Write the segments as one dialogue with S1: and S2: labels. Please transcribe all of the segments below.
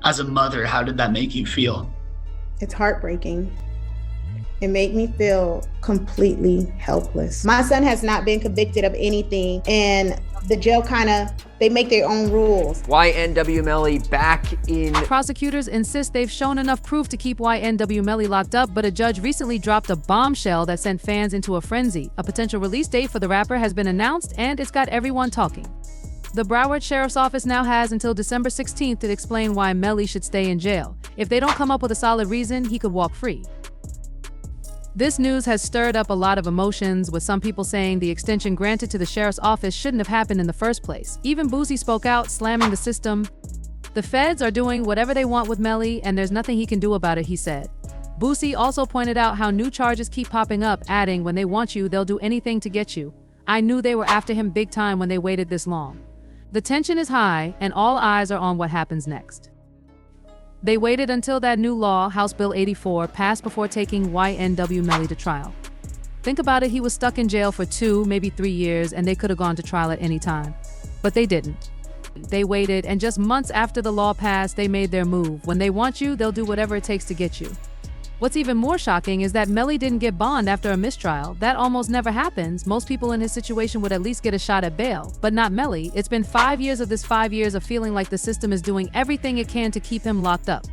S1: As a mother, how did that make you feel?
S2: It's heartbreaking. It made me feel completely helpless. My son has not been convicted of anything, and the jail they make their own rules.
S3: YNW Melly back in.
S4: Prosecutors insist they've shown enough proof to keep YNW Melly locked up, but a judge recently dropped a bombshell that sent fans into a frenzy. A potential release date for the rapper has been announced, and it's got everyone talking. The Broward Sheriff's Office now has until December 16th to explain why Melly should stay in jail. If they don't come up with a solid reason, he could walk free. This news has stirred up a lot of emotions, with some people saying the extension granted to the sheriff's office shouldn't have happened in the first place. Even Boosie spoke out, slamming the system. The feds are doing whatever they want with Melly, and there's nothing he can do about it, he said. Boosie also pointed out how new charges keep popping up, adding, when they want you, they'll do anything to get you. I knew they were after him big time when they waited this long. The tension is high, and all eyes are on what happens next. They waited until that new law, House Bill 84, passed before taking YNW Melly to trial. Think about it, he was stuck in jail for 2, maybe 3 years, and they could have gone to trial at any time. But they didn't. They waited, and just months after the law passed, they made their move. When they want you, they'll do whatever it takes to get you. What's even more shocking is that Melly didn't get bond after a mistrial. That almost never happens. Most people in his situation would at least get a shot at bail, but not Melly. It's been 5 years of this 5 years of feeling like the system is doing everything it can to keep him locked up.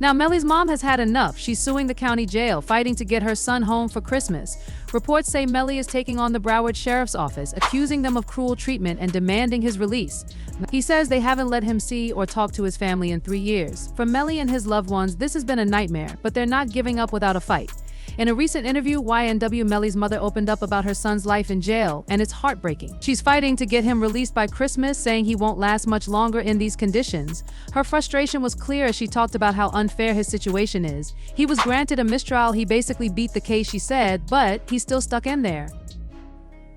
S4: Now, Melly's mom has had enough. She's suing the county jail, fighting to get her son home for Christmas. Reports say Melly is taking on the Broward Sheriff's Office, accusing them of cruel treatment and demanding his release. He says they haven't let him see or talk to his family in 3 years. For Melly and his loved ones, this has been a nightmare, but they're not giving up without a fight. In a recent interview, YNW Melly's mother opened up about her son's life in jail, and it's heartbreaking. She's fighting to get him released by Christmas, saying he won't last much longer in these conditions. Her frustration was clear as she talked about how unfair his situation is. He was granted a mistrial, he basically beat the case, she said, but he's still stuck in there.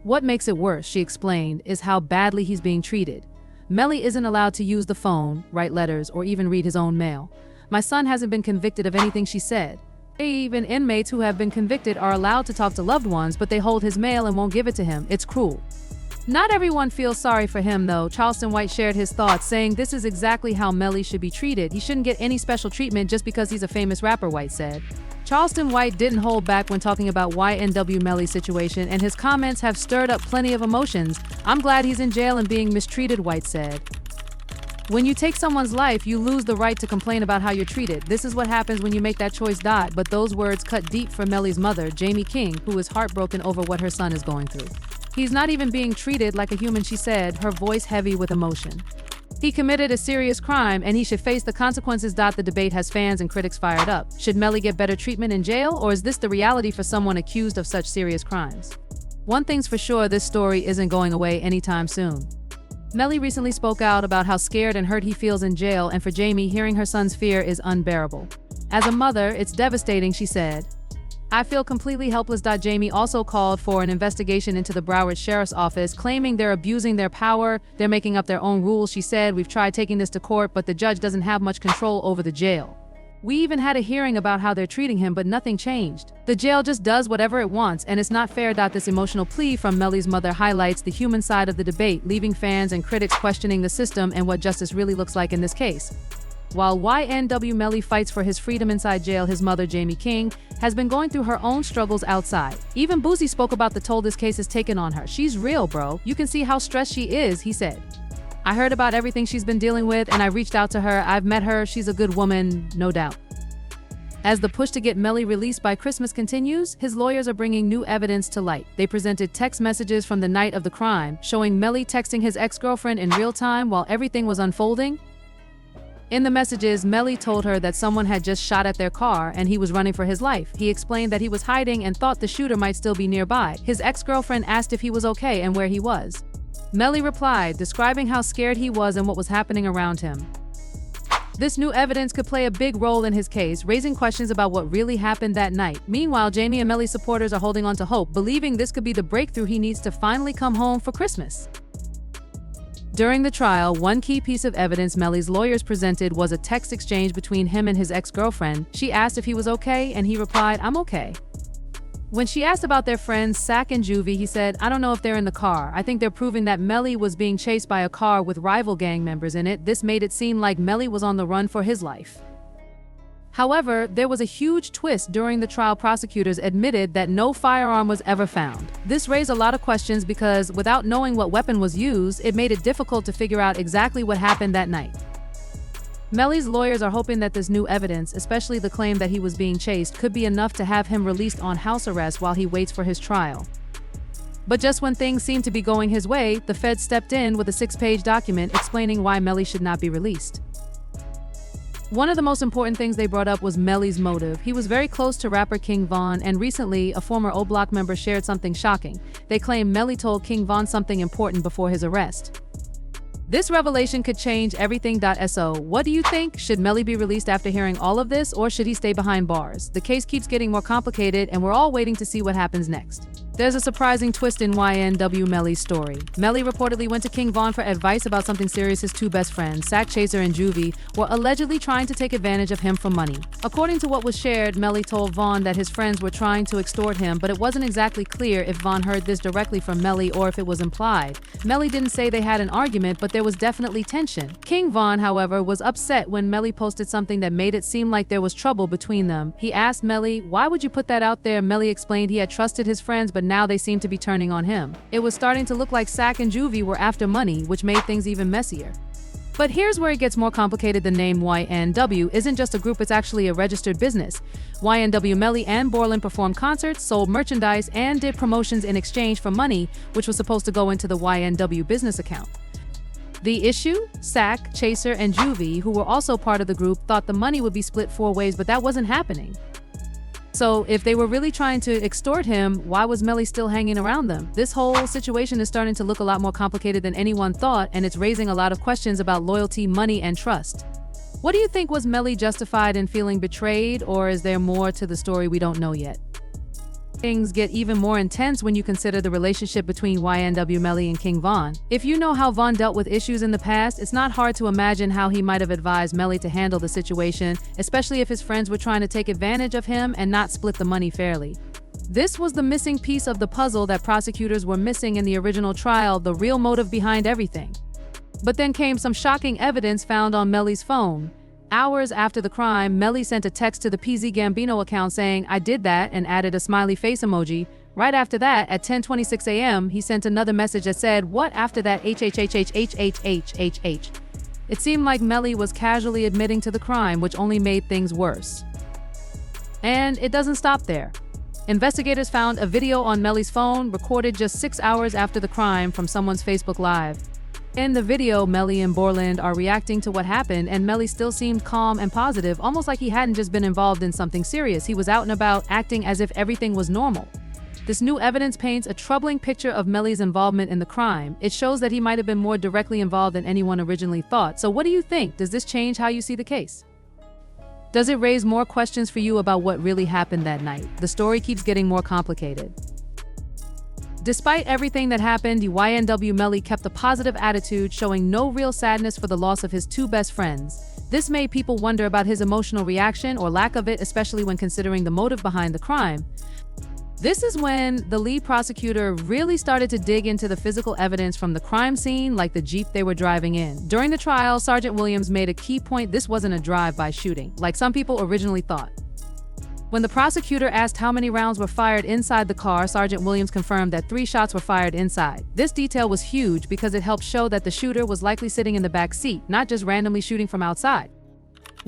S4: What makes it worse, she explained, is how badly he's being treated. Melly isn't allowed to use the phone, write letters, or even read his own mail. My son hasn't been convicted of anything, she said. Even inmates who have been convicted are allowed to talk to loved ones, but they hold his mail and won't give it to him. It's cruel. Not everyone feels sorry for him, though. Charleston White shared his thoughts, saying this is exactly how Melly should be treated. He shouldn't get any special treatment just because he's a famous rapper, White said. Charleston White didn't hold back when talking about YNW Melly's situation, and his comments have stirred up plenty of emotions. I'm glad he's in jail and being mistreated, White said. When you take someone's life, you lose the right to complain about how you're treated. This is what happens when you make that choice, Dot. But those words cut deep for Melly's mother, Jamie King, who is heartbroken over what her son is going through. He's not even being treated like a human, she said, her voice heavy with emotion. He committed a serious crime, and he should face the consequences. The debate has fans and critics fired up. Should Melly get better treatment in jail, or is this the reality for someone accused of such serious crimes? One thing's for sure, this story isn't going away anytime soon. Melly recently spoke out about how scared and hurt he feels in jail, and for Jamie, hearing her son's fear is unbearable. As a mother, it's devastating, she said. I feel completely helpless. Jamie also called for an investigation into the Broward Sheriff's Office, claiming they're abusing their power, they're making up their own rules. She said, we've tried taking this to court, but the judge doesn't have much control over the jail. We even had a hearing about how they're treating him, but nothing changed. The jail just does whatever it wants, and it's not fair. This emotional plea from Melly's mother highlights the human side of the debate, leaving fans and critics questioning the system and what justice really looks like in this case. While YNW Melly fights for his freedom inside jail, his mother, Jamie King, has been going through her own struggles outside. Even Boosie spoke about the toll this case has taken on her. She's real, bro. You can see how stressed she is, he said. I heard about everything she's been dealing with, and I reached out to her. I've met her. She's a good woman, no doubt. As the push to get Melly released by Christmas continues, his lawyers are bringing new evidence to light. They presented text messages from the night of the crime, showing Melly texting his ex-girlfriend in real time while everything was unfolding. In the messages, Melly told her that someone had just shot at their car and he was running for his life. He explained that he was hiding and thought the shooter might still be nearby. His ex-girlfriend asked if he was okay and where he was. Melly replied, describing how scared he was and what was happening around him. This new evidence could play a big role in his case, raising questions about what really happened that night. Meanwhile, Jamie and Melly's supporters are holding on to hope, believing this could be the breakthrough he needs to finally come home for Christmas. During the trial, one key piece of evidence Melly's lawyers presented was a text exchange between him and his ex-girlfriend. She asked if he was okay, and he replied, "I'm okay." When she asked about their friends, Sack and Juvie, he said, "I don't know if they're in the car. I think they're proving that Melly was being chased by a car with rival gang members in it. This made it seem like Melly was on the run for his life." However, there was a huge twist during the trial. Prosecutors admitted that no firearm was ever found. This raised a lot of questions because without knowing what weapon was used, it made it difficult to figure out exactly what happened that night. Melly's lawyers are hoping that this new evidence, especially the claim that he was being chased, could be enough to have him released on house arrest while he waits for his trial. But just when things seemed to be going his way, the feds stepped in with a 6-page document explaining why Melly should not be released. One of the most important things they brought up was Melly's motive. He was very close to rapper King Von, and recently, a former O Block member shared something shocking. They claim Melly told King Von something important before his arrest. This revelation could change everything. So, what do you think? Should Melly be released after hearing all of this, or should he stay behind bars? The case keeps getting more complicated, and we're all waiting to see what happens next. There's a surprising twist in YNW Melly's story. Melly reportedly went to King Von for advice about something serious. His two best friends, Sack Chaser and Juvie, were allegedly trying to take advantage of him for money. According to what was shared, Melly told Von that his friends were trying to extort him, but it wasn't exactly clear if Von heard this directly from Melly or if it was implied. Melly didn't say they had an argument, but there was definitely tension. King Von, however, was upset when Melly posted something that made it seem like there was trouble between them. He asked Melly, "Why would you put that out there?" Melly explained he had trusted his friends, but now they seemed to be turning on him. It was starting to look like Sack and Juvie were after money, which made things even messier. But here's where it gets more complicated. The name YNW isn't just a group, it's actually a registered business. YNW Melly and Borland performed concerts, sold merchandise, and did promotions in exchange for money, which was supposed to go into the YNW business account. The issue? Sack, Chaser, and Juvie, who were also part of the group, thought the money would be split 4 ways, but that wasn't happening. So if they were really trying to extort him, why was Melly still hanging around them? This whole situation is starting to look a lot more complicated than anyone thought, and it's raising a lot of questions about loyalty, money, and trust. What do you think? Was Melly justified in feeling betrayed, or is there more to the story we don't know yet? Things get even more intense when you consider the relationship between YNW Melly and King Von. If you know how Von dealt with issues in the past, it's not hard to imagine how he might have advised Melly to handle the situation, especially if his friends were trying to take advantage of him and not split the money fairly. This was the missing piece of the puzzle that prosecutors were missing in the original trial, the real motive behind everything. But then came some shocking evidence found on Melly's phone. Hours after the crime, Melly sent a text to the PZ Gambino account saying, "I did that," and added a smiley face emoji. Right after that, at 10:26 a.m., he sent another message that said, "What after that HHHHHHHHH." It seemed like Melly was casually admitting to the crime, which only made things worse. And it doesn't stop there. Investigators found a video on Melly's phone recorded just 6 hours after the crime from someone's Facebook Live. In the video, Melly and Borland are reacting to what happened, and Melly still seemed calm and positive, almost like he hadn't just been involved in something serious. He was out and about, acting as if everything was normal. This new evidence paints a troubling picture of Melly's involvement in the crime. It shows that he might have been more directly involved than anyone originally thought. So what do you think? Does this change how you see the case? Does it raise more questions for you about what really happened that night? The story keeps getting more complicated. Despite everything that happened, YNW Melly kept a positive attitude, showing no real sadness for the loss of his two best friends. This made people wonder about his emotional reaction or lack of it, especially when considering the motive behind the crime. This is when the lead prosecutor really started to dig into the physical evidence from the crime scene, like the Jeep they were driving in. During the trial, Sergeant Williams made a key point: this wasn't a drive-by shooting, like some people originally thought. When the prosecutor asked how many rounds were fired inside the car, Sergeant Williams confirmed that 3 shots were fired inside. This detail was huge because it helped show that the shooter was likely sitting in the back seat, not just randomly shooting from outside.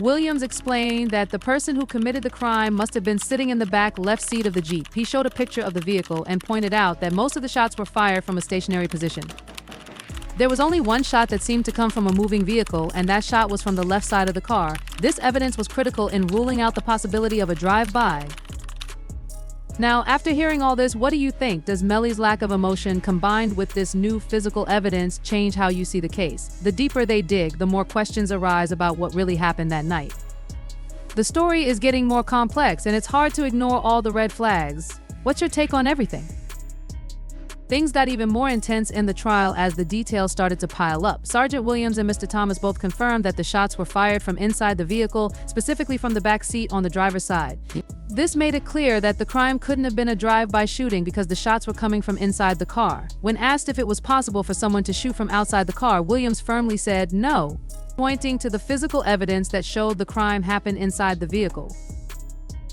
S4: Williams explained that the person who committed the crime must have been sitting in the back left seat of the Jeep. He showed a picture of the vehicle and pointed out that most of the shots were fired from a stationary position. There was only one shot that seemed to come from a moving vehicle, and that shot was from the left side of the car. This evidence was critical in ruling out the possibility of a drive-by. Now, after hearing all this, what do you think? Does Melly's lack of emotion combined with this new physical evidence change how you see the case? The deeper they dig, the more questions arise about what really happened that night. The story is getting more complex, and it's hard to ignore all the red flags. What's your take on everything? Things got even more intense in the trial as the details started to pile up. Sergeant Williams and Mr. Thomas both confirmed that the shots were fired from inside the vehicle, specifically from the back seat on the driver's side. This made it clear that the crime couldn't have been a drive-by shooting because the shots were coming from inside the car. When asked if it was possible for someone to shoot from outside the car, Williams firmly said no, pointing to the physical evidence that showed the crime happened inside the vehicle.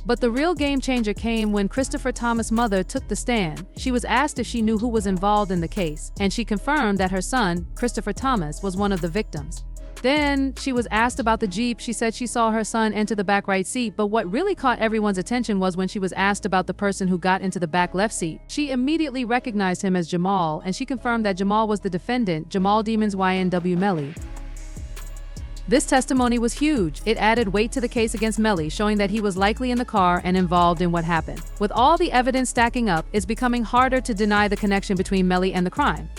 S4: But the real game changer came when Christopher Thomas' mother took the stand. She was asked if she knew who was involved in the case, and she confirmed that her son, Christopher Thomas, was one of the victims. Then she was asked about the Jeep. She said she saw her son enter the back right seat, but what really caught everyone's attention was when she was asked about the person who got into the back left seat. She immediately recognized him as Jamal, and she confirmed that Jamal was the defendant, Jamal Demon's YNW Melly. This testimony was huge. It added weight to the case against Melly, showing that he was likely in the car and involved in what happened. With all the evidence stacking up, it's becoming harder to deny the connection between Melly and the crime.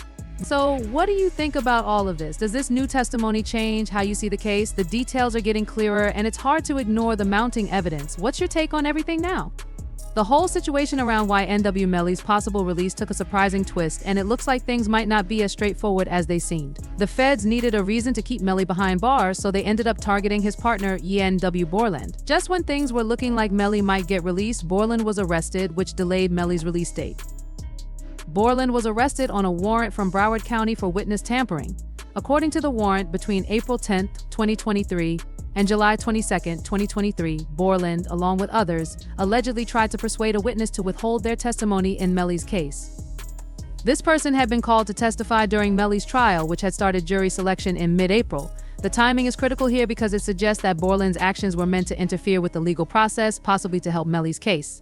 S4: So, what do you think about all of this? Does this new testimony change how you see the case? The details are getting clearer, and it's hard to ignore the mounting evidence. What's your take on everything now? The whole situation around YNW Melly's possible release took a surprising twist, and it looks like things might not be as straightforward as they seemed. The feds needed a reason to keep Melly behind bars, so they ended up targeting his partner, YNW Borland. Just when things were looking like Melly might get released, Borland was arrested, which delayed Melly's release date. Borland was arrested on a warrant from Broward County for witness tampering. According to the warrant, between April 10, 2023, and July 22, 2023, Borland, along with others, allegedly tried to persuade a witness to withhold their testimony in Melly's case. This person had been called to testify during Melly's trial, which had started jury selection in mid-April. The timing is critical here because it suggests that Borland's actions were meant to interfere with the legal process, possibly to help Melly's case.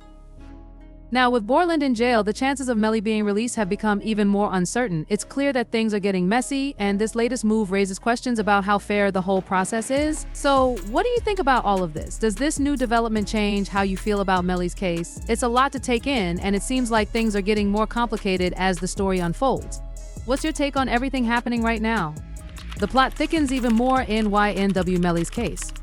S4: Now, with Borland in jail, the chances of Melly being released have become even more uncertain. It's clear that things are getting messy, and this latest move raises questions about how fair the whole process is. So, what do you think about all of this? Does this new development change how you feel about Melly's case? It's a lot to take in, and it seems like things are getting more complicated as the story unfolds. What's your take on everything happening right now? The plot thickens even more in YNW Melly's case.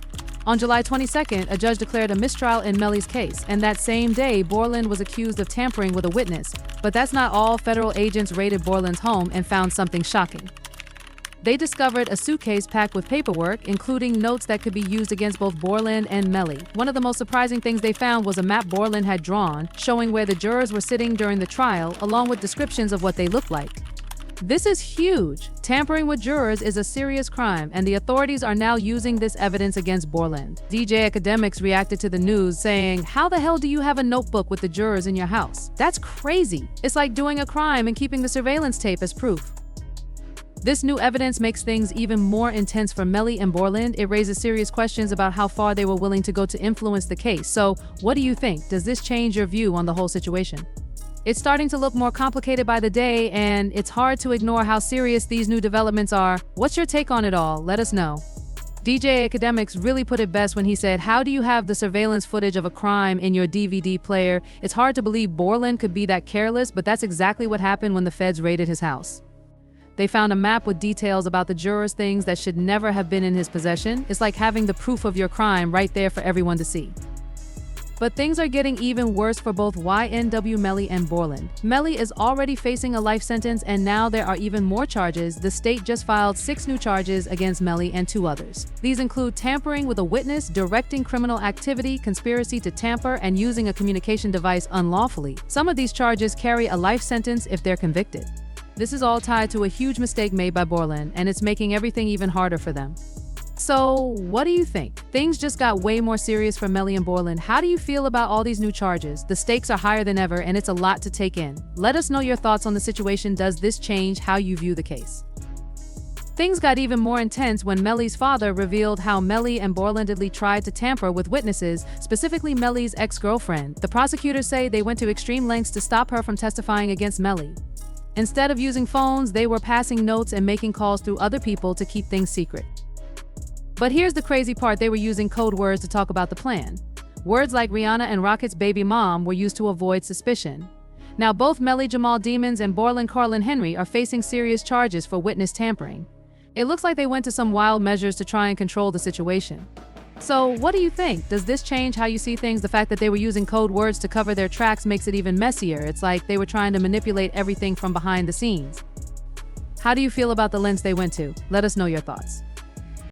S4: On July 22nd, a judge declared a mistrial in Melly's case, and that same day, Borland was accused of tampering with a witness. But that's not all. Federal agents raided Borland's home and found something shocking. They discovered a suitcase packed with paperwork, including notes that could be used against both Borland and Melly. One of the most surprising things they found was a map Borland had drawn, showing where the jurors were sitting during the trial, along with descriptions of what they looked like. This is huge. Tampering with jurors is a serious crime, and the authorities are now using this evidence against Borland. DJ Academics reacted to the news, saying, "How the hell do you have a notebook with the jurors in your house? That's crazy. It's like doing a crime and keeping the surveillance tape as proof." This new evidence makes things even more intense for Melly and Borland. It raises serious questions about how far they were willing to go to influence the case. So, what do you think? Does this change your view on the whole situation? It's starting to look more complicated by the day, and it's hard to ignore how serious these new developments are. What's your take on it all? Let us know. DJ Academics really put it best when he said, "How do you have the surveillance footage of a crime in your DVD player? It's hard to believe Borland could be that careless, but that's exactly what happened when the feds raided his house." They found a map with details about the jurors, things that should never have been in his possession. It's like having the proof of your crime right there for everyone to see. But things are getting even worse for both YNW Melly and Borland. Melly is already facing a life sentence, and now there are even more charges. The state just filed 6 new charges against Melly and 2 others. These include tampering with a witness, directing criminal activity, conspiracy to tamper, and using a communication device unlawfully. Some of these charges carry a life sentence if they're convicted. This is all tied to a huge mistake made by Borland, and it's making everything even harder for them. So, what do you think? Things just got way more serious for Melly and Borland. How do you feel about all these new charges? The stakes are higher than ever, and it's a lot to take in. Let us know your thoughts on the situation. Does this change how you view the case? Things got even more intense when Melly's father revealed how Melly and Borland tried to tamper with witnesses, specifically Melly's ex-girlfriend. The prosecutors say they went to extreme lengths to stop her from testifying against Melly. Instead of using phones, they were passing notes and making calls through other people to keep things secret. But here's the crazy part: they were using code words to talk about the plan. Words like Rihanna and Rocket's baby mom were used to avoid suspicion. Now both Melly Jamal Demons and Borland Carlin Henry are facing serious charges for witness tampering. It looks like they went to some wild measures to try and control the situation. So what do you think? Does this change how you see things? The fact that they were using code words to cover their tracks makes it even messier. It's like they were trying to manipulate everything from behind the scenes. How do you feel about the lengths they went to? Let us know your thoughts.